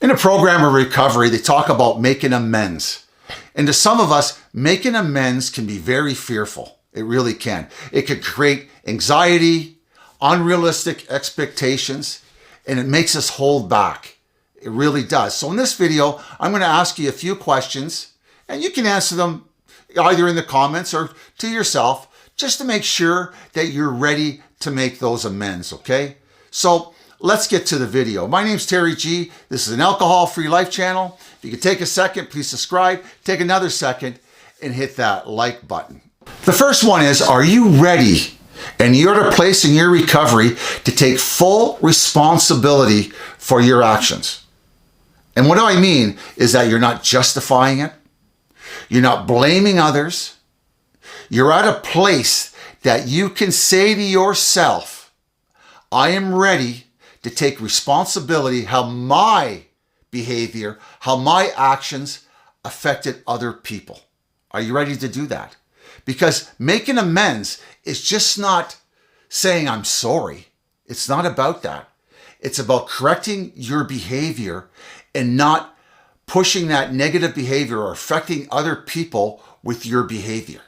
In a program of recovery, they talk about making amends. And to some of us, making amends can be very fearful. It really can. It can create anxiety, unrealistic expectations, and it makes us hold back. It really does. So in this video, I'm going to ask you a few questions, and you can answer them either in the comments or to yourself, just to make sure that you're ready to make those amends, okay? So let's get to the video. My name's Terry G. This is an alcohol-free life channel. If you could take a second, please subscribe. Take another second and hit that like button. The first one is, are you ready? And you're at a place in your recovery to take full responsibility for your actions. And what do I mean is that you're not justifying it. You're not blaming others. You're at a place that you can say to yourself, I am ready to take responsibility how my behavior, how my actions affected other people. Are you ready to do that? Because making amends is just not saying I'm sorry. It's not about that. It's about correcting your behavior and not pushing that negative behavior or affecting other people with your behavior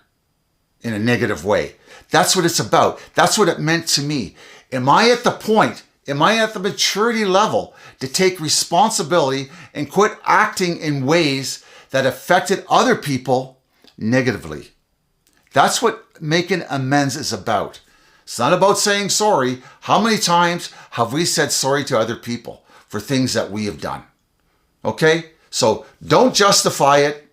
in a negative way. That's what it's about. That's what it meant to me. Am I at the point, am I at the maturity level to take responsibility and quit acting in ways that affected other people negatively? That's what making amends is about. It's not about saying sorry. How many times have we said sorry to other people for things that we have done? Okay? So don't justify it.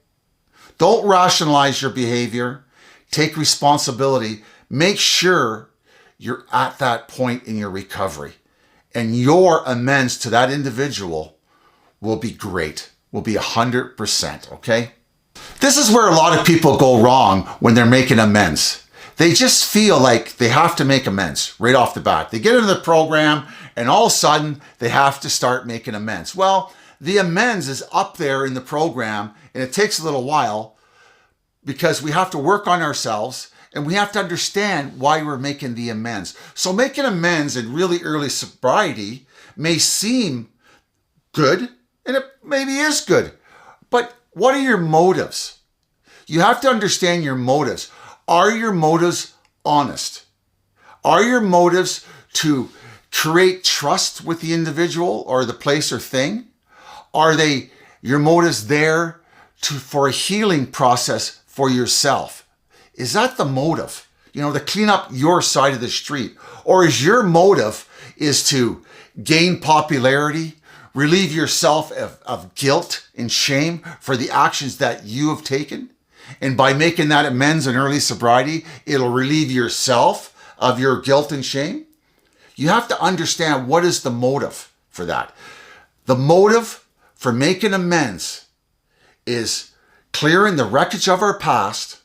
Don't rationalize your behavior. Take responsibility. Make sure you're at that point in your recovery. And your amends to that individual will be great. Will be 100%, okay? This is where a lot of people go wrong when they're making amends. They just feel like they have to make amends right off the bat. They get into the program and all of a sudden they have to start making amends. Well, the amends is up there in the program and it takes a little while because we have to work on ourselves and we have to understand why we're making the amends. So making amends in really early sobriety may seem good, and it maybe is good, but what are your motives? You have to understand your motives. Are your motives honest? Are your motives to create trust with the individual or the place or thing? Are they your motives there for a healing process for yourself? Is that the motive? To clean up your side of the street? Or is your motive is to gain popularity, relieve yourself of guilt and shame for the actions that you have taken? And by making that amends in early sobriety, it'll relieve yourself of your guilt and shame? You have to understand what is the motive for that. The motive for making amends is clearing the wreckage of our past,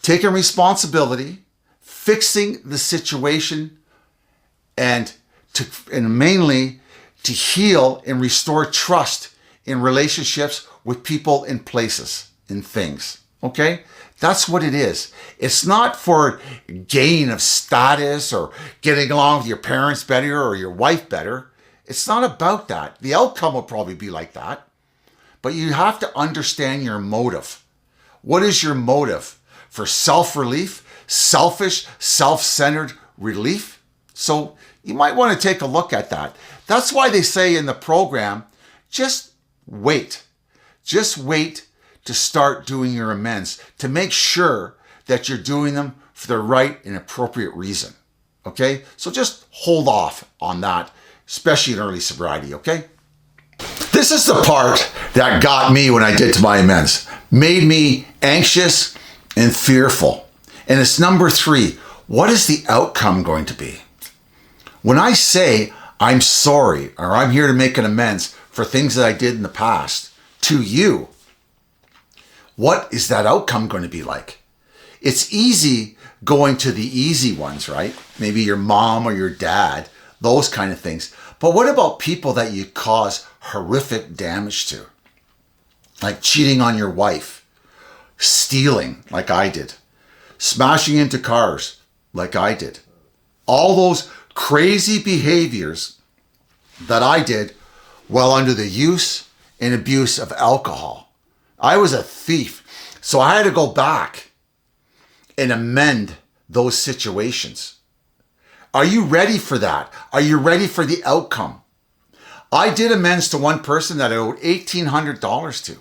taking responsibility, fixing the situation, and mainly to heal and restore trust in relationships with people and places and things. Okay? That's what it is. It's not for gain of status or getting along with your parents better or your wife better. It's not about that. The outcome will probably be like that. But you have to understand your motive. What is your motive? For self-relief, selfish, self-centered relief? So you might want to take a look at that. That's why they say in the program, just wait. Just wait to start doing your amends, to make sure that you're doing them for the right and appropriate reason. Okay? So just hold off on that, especially in early sobriety, okay? This is the part that got me when I did to my amends. Made me anxious and fearful. And it's number 3. What is the outcome going to be? When I say I'm sorry or I'm here to make an amends for things that I did in the past to you, what is that outcome going to be like? It's easy going to the easy ones, right? Maybe your mom or your dad, those kind of things. But what about people that you cause horrific damage to? Like cheating on your wife, stealing like I did, smashing into cars like I did. All those crazy behaviors that I did while under the use and abuse of alcohol. I was a thief. So I had to go back and amend those situations. Are you ready for that? Are you ready for the outcome? I did amends to one person that I owed $1,800 to.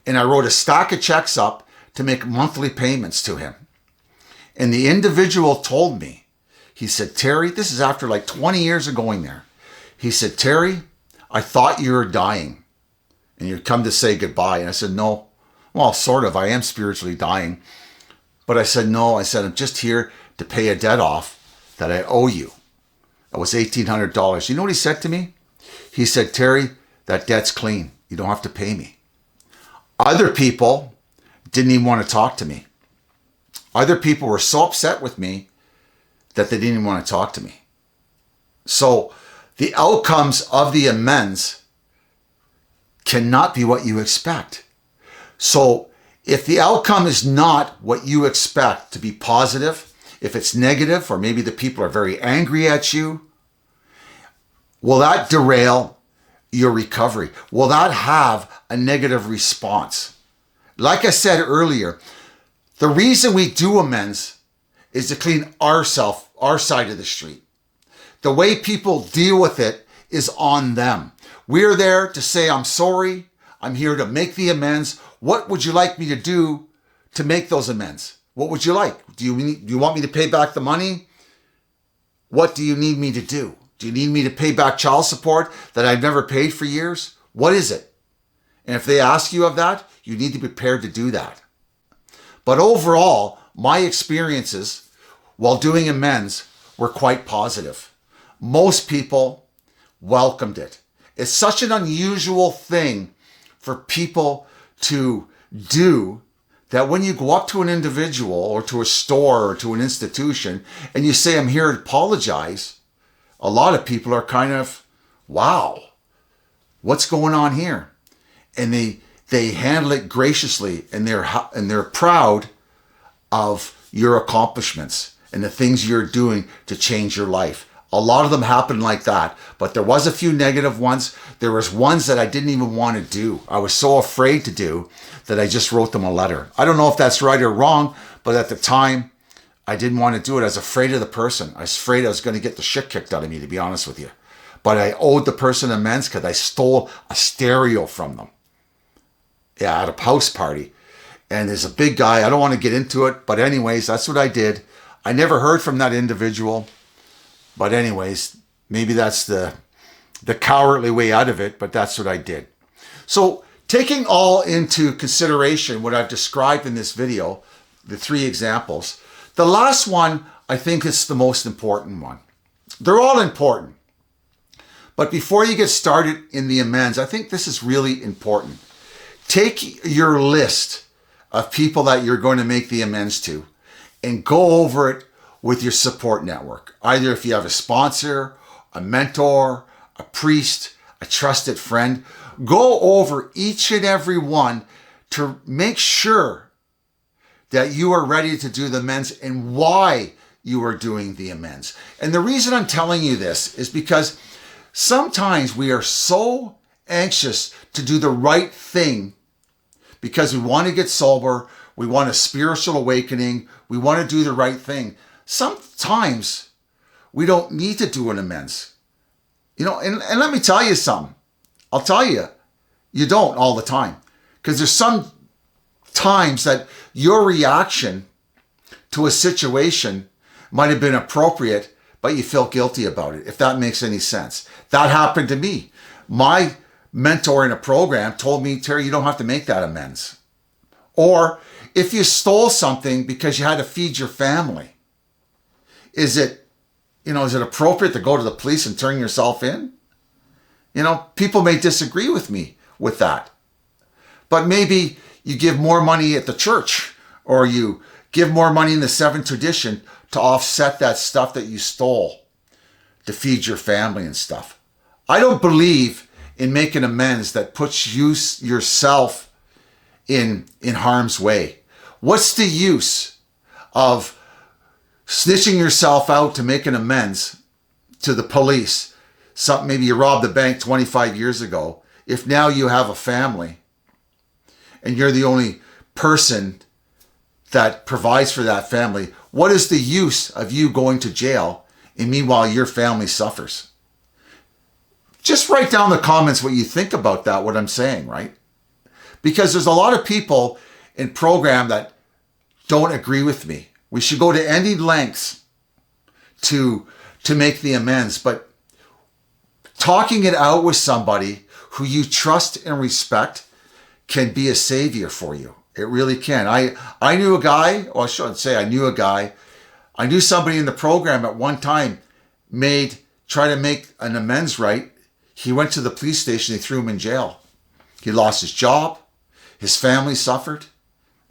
And I wrote a stack of checks up to make monthly payments to him. And the individual told me, he said, Terry, this is after like 20 years of going there. He said, Terry, I thought you were dying and you'd come to say goodbye. And I said, no. Well, sort of. I am spiritually dying. But I said, no. I said, I'm just here to pay a debt off that I owe you. That was $1,800. You know what he said to me? He said, Terry, that debt's clean. You don't have to pay me. Other people didn't even want to talk to me. Other people were so upset with me that they didn't even want to talk to me. So the outcomes of the amends cannot be what you expect. So if the outcome is not what you expect to be positive, if it's negative, or maybe the people are very angry at you, will that derail your recovery? Will that have a negative response? Like I said earlier, the reason we do amends is to clean our side of the street. The way people deal with it is on them. We're there to say, I'm sorry. I'm here to make the amends. What would you like me to do to make those amends? What would you like? Do you want me to pay back the money? What do you need me to do? Do you need me to pay back child support that I've never paid for years? What is it? And if they ask you of that, you need to be prepared to do that. But overall, my experiences while doing amends were quite positive. Most people welcomed it. It's such an unusual thing for people to do that when you go up to an individual or to a store or to an institution and you say, I'm here to apologize, a lot of people are kind of, wow, what's going on here? And they handle it graciously, and they're proud of your accomplishments and the things you're doing to change your life. A lot of them happen like that, but there was a few negative ones. There was ones that I didn't even want to do. I was so afraid to do that I just wrote them a letter. I don't know if that's right or wrong, but at the time, I didn't want to do it. I was afraid of the person. I was afraid I was going to get the shit kicked out of me, to be honest with you. But I owed the person amends because I stole a stereo from them. Yeah, at a house party. And there's a big guy. I don't want to get into it, but anyways, that's what I did. I never heard from that individual. But anyways, maybe that's the cowardly way out of it, but that's what I did. So taking all into consideration what I've described in this video, the 3 examples, the last one, I think is the most important one. They're all important. But before you get started in the amends, I think this is really important. Take your list of people that you're going to make the amends to and go over it with your support network. Either if you have a sponsor, a mentor, a priest, a trusted friend, go over each and every one to make sure that you are ready to do the amends and why you are doing the amends. And the reason I'm telling you this is because sometimes we are so anxious to do the right thing because we want to get sober, we want a spiritual awakening, we want to do the right thing. Sometimes we don't need to do an amends. And let me tell you something. I'll tell you, you don't all the time. Because there's some times that your reaction to a situation might have been appropriate, but you feel guilty about it, if that makes any sense. That happened to me. My mentor in a program told me, Terry, you don't have to make that amends. Or if you stole something because you had to feed your family, is it appropriate to go to the police and turn yourself in? People may disagree with me with that. But maybe you give more money at the church, or you give more money in the 7th tradition to offset that stuff that you stole to feed your family and stuff. I don't believe in making amends that puts yourself in harm's way. What's the use of snitching yourself out to make an amends to the police maybe you robbed a bank 25 years ago. If now you have a family and you're the only person that provides for that family, what is the use of you going to jail and meanwhile your family suffers? Just write down in the comments what you think about that, what I'm saying, right? Because there's a lot of people in program that don't agree with me. We should go to any lengths to make the amends, but talking it out with somebody who you trust and respect can be a savior for you. It really can. I knew a guy, or I shouldn't say I knew a guy. I knew somebody in the program at one time try to make an amends right. He went to the police station, they threw him in jail. He lost his job, his family suffered,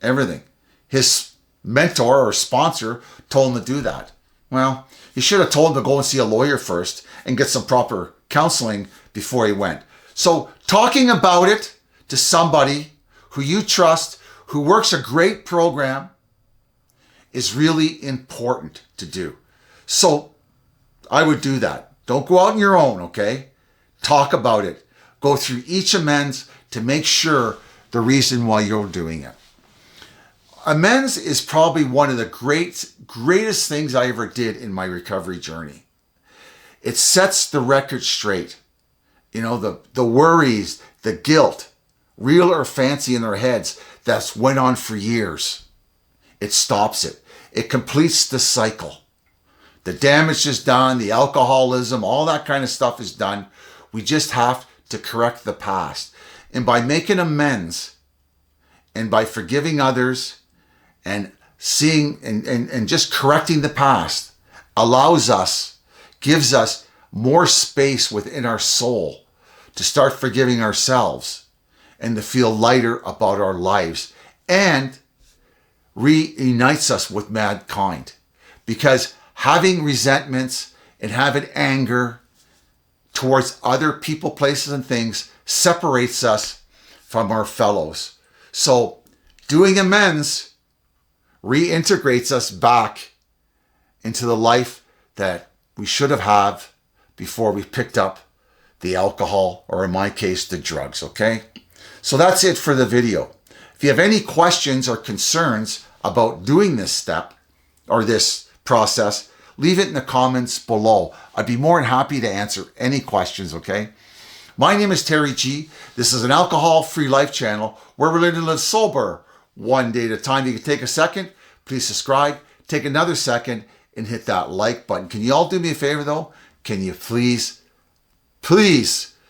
everything. His mentor or sponsor told him to do that. Well, he should have told him to go and see a lawyer first and get some proper counseling before he went. So talking about it to somebody who you trust, who works a great program, is really important to do. So I would do that. Don't go out on your own, okay? Talk about it. Go through each amends to make sure the reason why you're doing it. Amends is probably one of the greatest things I ever did in my recovery journey. It sets the record straight. You know, the worries, the guilt, real or fancy in their heads, that's went on for years. It stops it. It completes the cycle. The damage is done, the alcoholism, all that kind of stuff is done. We just have to correct the past. And by making amends and by forgiving others and seeing and just correcting the past gives us more space within our soul to start forgiving ourselves and to feel lighter about our lives, and reunites us with mankind. Because having resentments and having anger towards other people, places, and things separates us from our fellows. So doing amends reintegrates us back into the life that we should have had before we picked up the alcohol, or in my case, the drugs, okay? So that's it for the video. If you have any questions or concerns about doing this step or this process, leave it in the comments below. I'd be more than happy to answer any questions, okay? My name is Terry G. This is an alcohol-free life channel where we're learning to live sober one day at a time. You can take a second, please subscribe. Take another second and hit that like button. Can you all do me a favor though? Can you please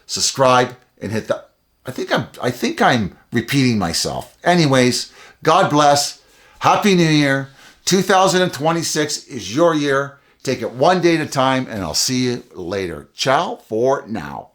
subscribe and hit that? I think I'm repeating myself. Anyways, God bless. Happy New Year. 2026 is your year. Take it one day at a time, and I'll see you later. Ciao for now.